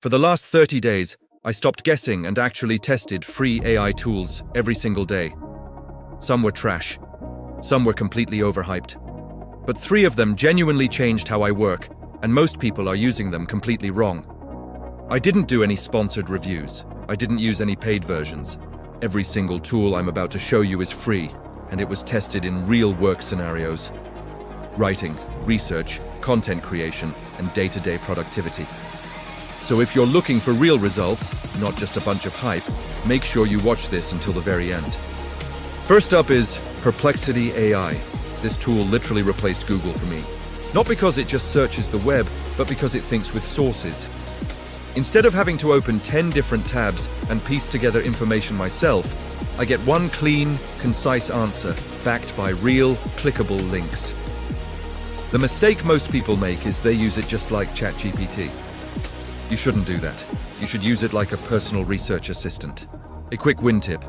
For the last 30 days, I stopped guessing and actually tested free AI tools every single day. Some were trash. Some were completely overhyped. But 3 of them genuinely changed how I work, and most people are using them completely wrong. I didn't do any sponsored reviews. I didn't use any paid versions. Every single tool I'm about to show you is free, and it was tested in real work scenarios. Writing, research, content creation, and day-to-day productivity. So if you're looking for real results, not just a bunch of hype, make sure you watch this until the very end. First up is Perplexity AI. This tool literally replaced Google for me. Not because it just searches the web, but because it thinks with sources. Instead of having to open 10 different tabs and piece together information myself, I get one clean, concise answer, backed by real, clickable links. The mistake most people make is they use it just like ChatGPT. You shouldn't do that. You should use it like a personal research assistant. A quick win tip.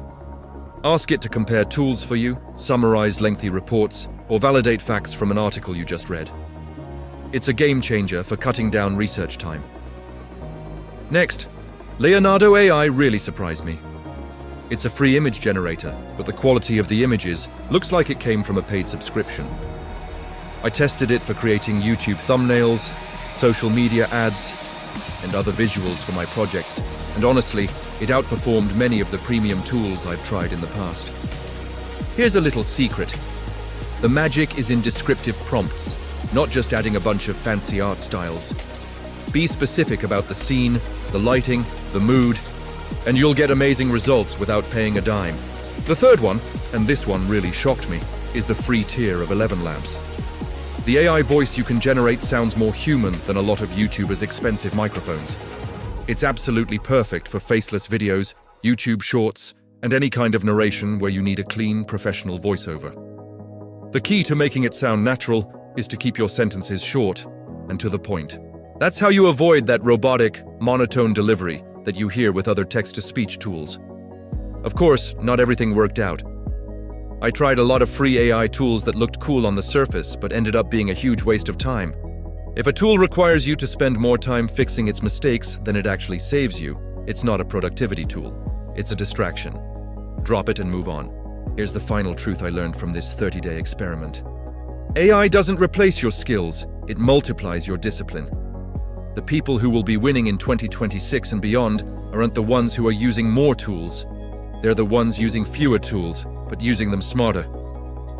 Ask it to compare tools for you, summarize lengthy reports, or validate facts from an article you just read. It's a game changer for cutting down research time. Next, Leonardo AI really surprised me. It's a free image generator, but the quality of the images looks like it came from a paid subscription. I tested it for creating YouTube thumbnails, social media ads, and other visuals for my projects, and honestly, it outperformed many of the premium tools I've tried in the past. Here's a little secret. The magic is in descriptive prompts, not just adding a bunch of fancy art styles. Be specific about the scene, the lighting, the mood, and you'll get amazing results without paying a dime. The third one, and this one really shocked me, is the free tier of ElevenLabs. The AI voice you can generate sounds more human than a lot of YouTubers' expensive microphones. It's absolutely perfect for faceless videos, YouTube shorts, and any kind of narration where you need a clean, professional voiceover. The key to making it sound natural is to keep your sentences short and to the point. That's how you avoid that robotic, monotone delivery that you hear with other text-to-speech tools. Of course, not everything worked out. I tried a lot of free AI tools that looked cool on the surface but ended up being a huge waste of time. If a tool requires you to spend more time fixing its mistakes than it actually saves you, it's not a productivity tool. It's a distraction. Drop it and move on. Here's the final truth I learned from this 30-day experiment. AI doesn't replace your skills, it multiplies your discipline. The people who will be winning in 2026 and beyond aren't the ones who are using more tools. They're the ones using fewer tools, but using them smarter.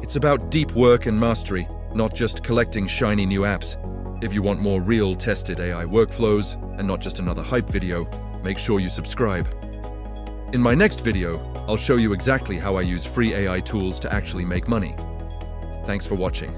It's about deep work and mastery, not just collecting shiny new apps. If you want more real, tested AI workflows, and not just another hype video, make sure you subscribe. In my next video, I'll show you exactly how I use free AI tools to actually make money. Thanks for watching.